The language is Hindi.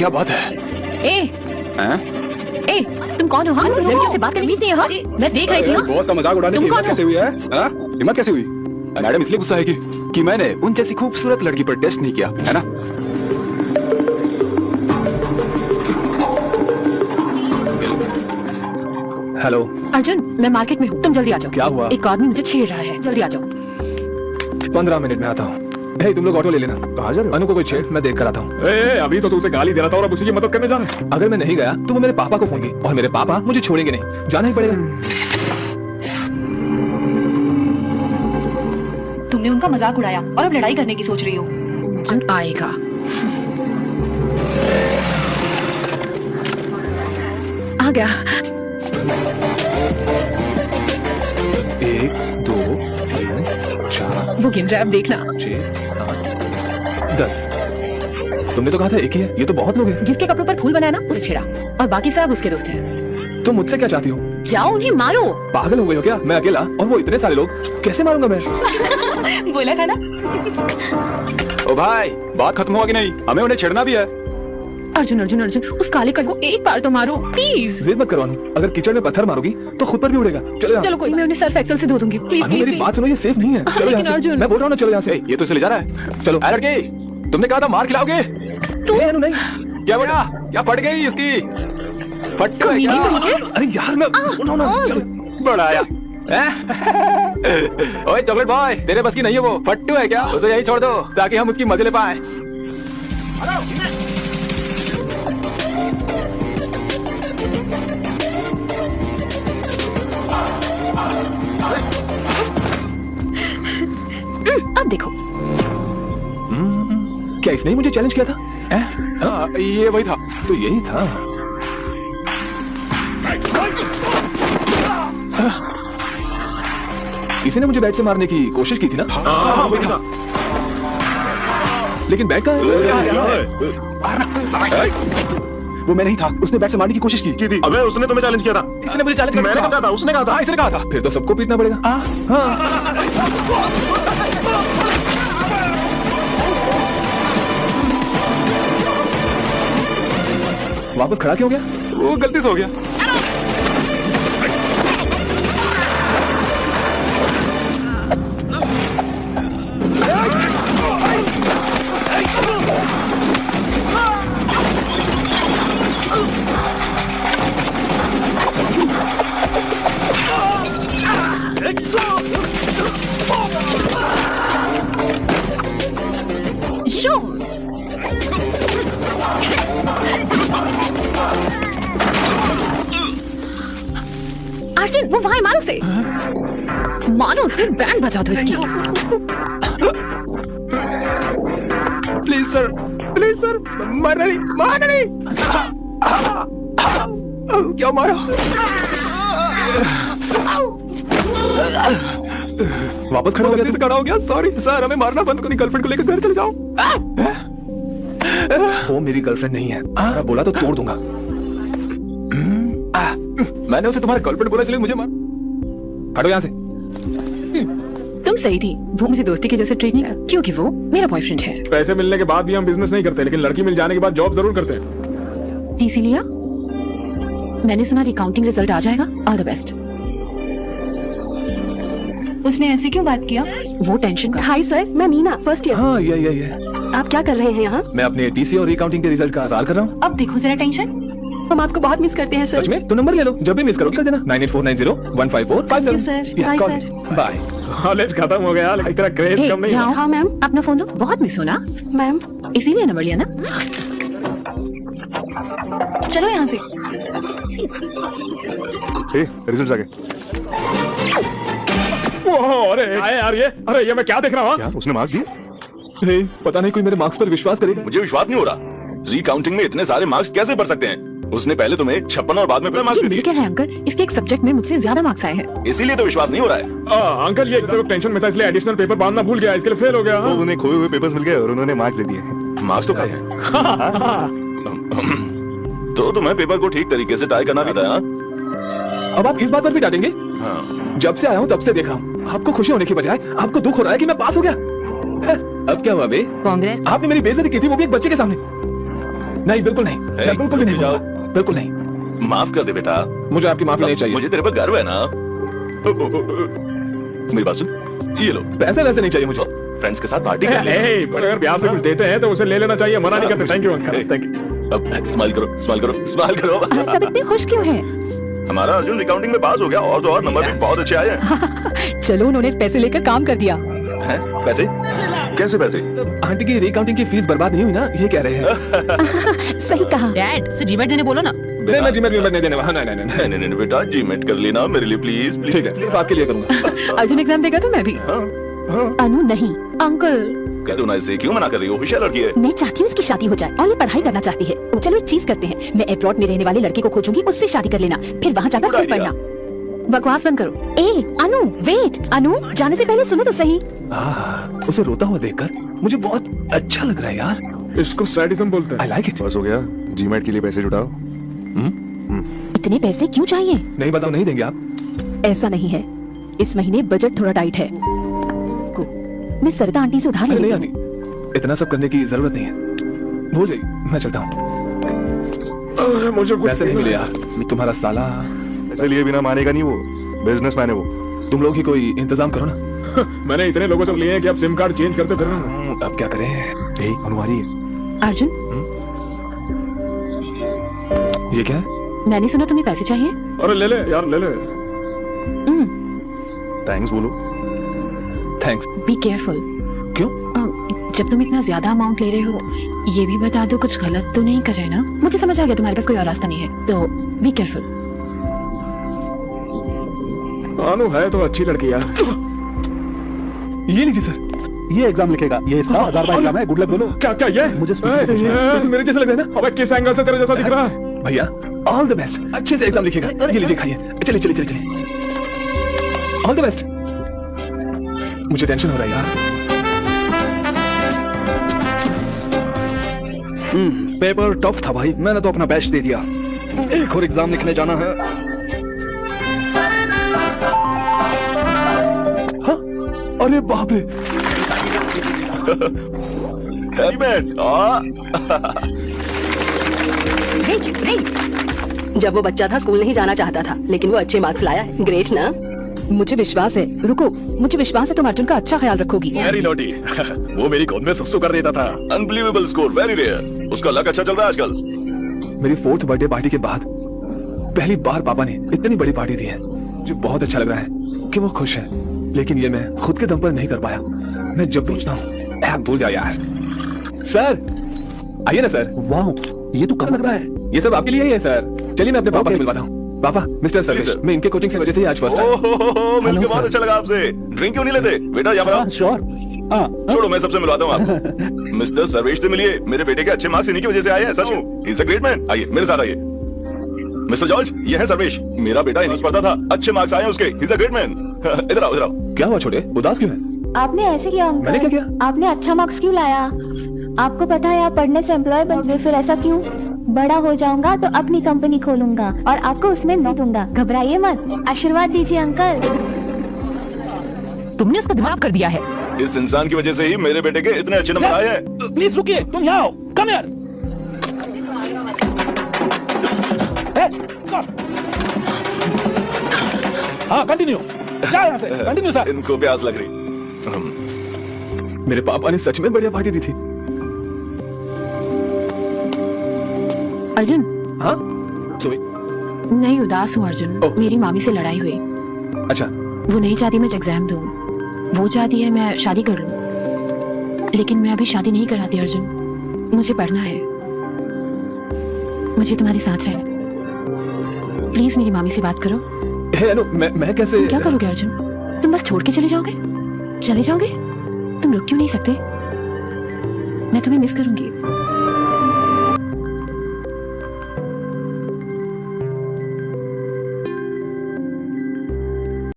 क्या बात है? ए, तुम कौन हो? लड़कियों से बात करनी नहीं है? हाँ? मैं देख रही थी। हाँ? बॉस का मजाक उड़ाने की हिम्मत कैसे हुई है? हिम्मत कैसे हुई? मैडम इसलिए गुस्सा है कि मैंने उन जैसी खूबसूरत लड़की पर टेस्ट नहीं किया, है ना? हेलो अर्जुन, मैं मार्केट में हूँ, तुम जल्दी आ जाओ। क्या हुआ? एक आदमी मुझे छेड़ रहा है, जल्दी आ जाओ। 15 मिनट में आता हूँ। हे, तुम लोग ऑटो ले लेना। कहाँ जा रहे हो? अनु को कोई छेड़, मैं देख कर आता हूँ। अभी तो तू उसे गाली दे रहा था और अब उसी की मदद करने जा रहे हैं। अगर मैं नहीं गया तो वो मेरे पापा को फोन की और मेरे पापा मुझे छोड़ेंगे नहीं, जाना ही पड़ेगा। तुमने उनका मजाक उड़ाया और अब लड़ाई करने की सोच रही हो। अर्जुन आएगा। आ गया। 1 2 3 4 वो गिन रहा है, अब देखना। 6 7 10। तुमने तो कहा था एक ही है, ये तो बहुत लोग हैं। जिसके कपड़ों पर फूल बनाया ना, उस छेड़ा, और बाकी सब उसके दोस्त हैं। तुम मुझसे क्या चाहती हो? जाओ उन्हें मारो। पागल हो गई हो क्या? मैं अकेला और वो इतने सारे लोग, कैसे मारूंगा मैं? बोला था ना। ओ भाई, बात खत्म हुआ कि नहीं? हमें उन्हें छेड़ना भी है। अर्जुन अर्जुन अर्जुन, उस काले कल को एक बार तो मारो प्लीज। जिद मत करो अनु, अगर कीचड़ में पत्थर मारोगी तो खुद पर भी उड़ेगा। चलो यहाँ चलो कोई, मैं उन्हें सर्फ एक्सेल से धो दूंगी। प्लीज अनु, प्लीज मेरी बात सुनो, ये सेफ नहीं है। चलो लेकिन यहाँ से। अर्जुन- मैं बोल रहा हूँ ना, चलो यहाँ से। ये तो चले जा रहा है। चलो। अरे लड़की, तुमने कहा था मार खिलाओगे? तू अनु नहीं। क्या बोला? क्या फट गई इसकी? फट गई कमीने क्या? तरीके। अरे यार मैं चलो। बड़ा आया। ओए चॉकलेट बॉय, तेरे बस की नहीं है वो। फट्टू है क्या? उसे यही छोड़ दो ताकि हम उसकी मजे ले पाए। अब देखो। क्या इसने ही मुझे चैलेंज किया था? हाँ, ये वही था। तो यही था। इसी ने मुझे बैट से मारने की कोशिश की थी ना? हाँ, वही था। लेकिन बैट का वो मैं नहीं था, उसने बैट से मारने की कोशिश की थी। अबे उसने तुम्हें चैलेंज किया था। इसने मुझे चैलेंज मैंने कहा था, उसने कहा था। इसने कहा था। फिर तो सबको पीटना पड़ेगा। हाँ। वापस खड़ा क्यों हो गया? वो गलती से हो गया। शो। अर्जुन, वो वहाँ है, मारो उसे। मारो उसे, बैंड बजा दो इसकी। प्लीज सर, मारना नहीं, मारना नहीं। क्या मारा? वापस खड़ा हो गया? गलती से खड़ा हो गया। सॉरी सर, हमें मारना बंद करो। गर्लफ्रेंड को लेकर घर चले जाओ। वो मेरी गर्लफ्रेंड नहीं है। मैं बोला तो तोड़ दूंगा। मैंने उसे तुम्हारा गर्लफ्रेंड बोला इसलिए मुझे मार। हटो यहाँ से। तुम सही थी, वो मुझे दोस्ती के जैसे ट्रीट नहीं कर, क्योंकि वो मेरा बॉयफ्रेंड है। पैसे मिलने के बाद भी हम बिजनेस नहीं करते, लेकिन लड़की मिल जाने के बाद जॉब जरूर करते हैं। टीसी लिया? मैंने सुना रिकाउंटिंग रिजल्ट आ जाएगा। All the best. उसने ऐसे क्यों बात किया? वो टेंशन का। हाय सर, मैं मीना, फर्स्ट ईयर। हाँ ये आप क्या कर रहे हैं यहाँ? मैं अपने टीसी और रिकाउंटिंग के रिजल्ट का इंतजार कर रहा हूँ। अब देखो जरा टेंशन। हम आपको बहुत मिस करते हैं सर। सच में? तो नंबर ले लो, जब भी मिस करोगे कर देना। 9849015457। Thank you, sir. Bye, sir. Bye. College खत्म हो गया लेकिन तेरा क्रेज Hey, कम नहीं यहाँ हुआ। आओ। हाँ मैम। अपना फोन दो, बहुत मिस हो ना, मैम इसीलिए नंबर लिया ना। चलो यहाँ से। रिजल्ट आ गए। ओह, अरे यार ये मैं क्या देख रहा हूँ? क्या उसने मार्क्स दिए? हे, पता नहीं कोई मेरे मार्क्स पर विश्वास करेगा। मुझे विश्वास नहीं हो रहा। रीकाउंटिंग में इतने सारे मार्क्स कैसे बढ़ सकते हैं? उसने पहले तुम्हें 56 और बाद में मार्क्स ये दिए। मेडिकल है अंकल, इसके एक सब्जेक्ट में मुझसे ज्यादा मार्क्स आए हैं। इसीलिए तो विश्वास नहीं हो रहा है। अंकल ये तो टेंशन में था इसलिए एडिशनल पेपर बांधना भूल गया, इसके लिए फेल हो गया। तो उन्हें खोए हुए पेपर्स मिल गए और उन्होंने मार्क्स दे दिए। मार्क्स तो खाए हैं। तो तुम्हें पेपर को ठीक तरीके से टाई करना भी था। अब आप इस बात पर भी डांटेंगे? हाँ। जब से आया हूँ तब से देख रहा हूँ, आपको खुशी होने की बजाय आपको दुख हो रहा है कि मैं पास हो गया। अब क्या हुआ बे? कांग्रेस। आपने मेरी बेइज्जती की थी, वो भी एक बच्चे के सामने। नहीं बिल्कुल नहीं, मैं बिल्कुल भी नहीं जाओ। बोलूंगा, बिल्कुल नहीं। माफ कर दे बेटा, मुझे आपकी माफी नहीं चाहिए। मुझे तेरे पर गर्व है ना। मेरी बात सुन, ये लो पैसे वैसे नहीं चाहिए मुझे। फ्रेंड्स के साथ पार्टी कर ले। पर अगर बिहार से कुछ देते हैं तो उसे ले लेना चाहिए, मना नहीं करते। Thank you uncle, thank you. अब स्माइल करो, स्माइल करो, स्माइल करो। सब इतने खुश क्यों हैं? हमारा अर्जुन अकाउंटिंग में पास हो गया और तो और नंबर भी बहुत अच्छे आए हैं। चलो उन्होंने पैसे लेकर काम कर दिया। हैं? पैसे? कैसे पैसे? आंटी की रिकाउंटिंग की फीस बर्बाद नहीं हुई ना, ये कह रहे हैं। सही कहा। डैड से जीमेट देने बोलो ना। नहीं मैं जीमेट नहीं देने वाला। नहीं नहीं नहीं नहीं नहीं बेटा, जीमेट कर लेना मेरे लिए प्लीज प्लीज। ठीक है, सिर्फ आपके लिए करूंगा। अर्जुन एग्जाम देगा तो मैं भी। अनु नहीं अंकल, कह दो ना, इसे क्यों मना कर रही हो? होशियार लड़की है। मैं चाहती हूँ उसकी शादी हो जाए और ये पढ़ाई करना चाहती है। तो चलो एक चीज करते हैं, मैं अब्रॉड में रहने वाले लड़के को खोजूंगी, उससे शादी कर लेना, फिर वहाँ जाकर Good खूब idea. पढ़ना। बकवास बंद करो। ए अनु वेट, अनु जाने से पहले सुनो तो सही। उसे रोता हुआ देखकर मुझे बहुत अच्छा लग रहा है यार। इसको सैडिज्म बोलते आई हैं। Like it. बस हो गया, जीमेट के लिए पैसे जुटाओ। इतने पैसे क्यों चाहिए? नहीं बताओ, नहीं देंगे आप? ऐसा नहीं है, इस महीने बजट थोड़ा टाइट है। को मैं सरिता आंटी से उधार ले अरे नहीं लेती हूँ। आंटी, इतना सब करने की जरूरत नहीं है। भूल जाइए, मैं चलता हूँ। अरे मुझे कुछ पैसे नहीं मिले यार, तुम्हारा साला। पैसे लिए बिना मानेगा नहीं, वो बिजनेसमैन है वो। तुम लोग ही कोई इंतजाम करो ना। मैंने इतने लोगों से लिए हैं कि अब सिम कार्ड चेंज करते फिर रहे हैं। अब क्या करें? यही अनुवारी है। अर्जुन ये क्या है? मैंने सुना तुम्हें पैसे चाहिए। अरे ले ले यार, ले ले। थैंक्स बोलो। थैंक्स। Be careful. क्यों? जब तुम इतना ज्यादा अमाउंट ले रहे हो, ये भी बता दो कुछ गलत तो नहीं कर रहे ना? मुझे समझ आ गया तुम्हारे पास कोई और रास्ता नहीं है, तो बी केयरफुल। अनु है तो अच्छी लड़की यार। ये लीजिए सर, ये एग्जाम लिखेगा, ये इसका 1000 का एग्जाम है। गुड लक बोलो। क्या क्या ये? मुझे सुन के पूछना है। मेरे जैसा लग रहा है ना? अबे किस एंगल से तेरे जैसा दिख रहा है? भैया ऑल द बेस्ट, अच्छे से एग्जाम लिखेगा। ये लीजिए खाइए। चलिए चलिए चलिए चलिए, ऑल द बेस्ट। मुझे टेंशन हो रहा है यार। पेपर टफ था भाई, मैंने तो अपना बेस्ट दे दिया। एक और एग्जाम लिखने जाना है। हाँ? अरे बाप रे। जीमेट। जब वो बच्चा था स्कूल नहीं जाना चाहता था, लेकिन वो अच्छे मार्क्स लाया है। ग्रेट ना? मुझे विश्वास है, रुको, मुझे विश्वास है तुम अर्जुन का अच्छा ख्याल रखोगी। Very naughty. वो मेरी गोद में सुसु कर देता था। Unbelievable score, very rare. उसका लक अच्छा चल रहा है आजकल। मेरी 4th बर्थडे पार्टी के बाद पहली बार पापा ने इतनी बड़ी पार्टी दी है। मुझे बहुत अच्छा लग रहा है कि वो खुश है, लेकिन ये मैं खुद के दम पर नहीं कर पाया। मैं जब सोचता हूँ भूल जा यार। सर आइए ना सर। वाह, ये तो कम लग रहा है। ये सब आपके लिए ही है सर। चलिए मैं अपने पापा से मिलवाता हूँ। पापा, मिस्टर सर्वेश, मैं इनके कोचिंग से वजह से ही आज फर्स्ट आया। मिलके बहुत अच्छा लगा आपसे। ड्रिंक क्यों नहीं लेते बेटा? यहाँ पर आओ। श्योर। छोड़ो, मैं सबसे मिलवाता हूँ आपको। मिस्टर सर्वेश से मिलिए, मेरे बेटे के अच्छे मार्क्स इन्हीं की वजह से आए हैं। सच में, he is a great man. आइए मेरे साथ आइए। मिस्टर जॉर्ज, ये है सर्वेश। मेरा बेटा इंग्लिश पढ़ता था, अच्छे मार्क्स आए हैं उसके। He is a great man. इधर आओ, इधर आओ। क्या हुआ छोटे, उदास क्यों है? आपने ऐसे किया अंकल? मैंने क्या किया? आपने अच्छा मार्क्स क्यों लाया? आपको पता है आप पढ़ने से एम्प्लॉय बन गए, फिर ऐसा क्यों? बड़ा हो जाऊंगा तो अपनी कंपनी खोलूंगा और आपको उसमें नौकरी दूंगा। घबराइए मत, आशीर्वाद दीजिए अंकल। तुमने उसका दिमाग कर दिया है। इस इंसान की वजह से ही मेरे बेटे के इतने अच्छे नंबर आए हैं। प्लीज रुकिए, तुम यहाँ आओ। कम यार। हाँ कंटिन्यू, जा यहाँ से। Continue sir. इनको प्यास लग रही। मेरे पापा ने सच में बढ़िया पार्टी दी थी। अर्जुन हाँ नहीं, उदास हूँ अर्जुन। मेरी मामी से लड़ाई हुई। अच्छा, वो नहीं चाहती मैं एग्जाम दूँ, वो चाहती है मैं शादी कर लूँ। लेकिन मैं अभी शादी नहीं कराती अर्जुन, मुझे पढ़ना है, मुझे तुम्हारे साथ रहना। प्लीज मेरी मामी से बात करो। अनु, मैं कैसे? तुम क्या करोगे अर्जुन? तुम बस छोड़ के चले जाओगे? तुम रुक क्यों नहीं सकते? मैं तुम्हें मिस करूंगी।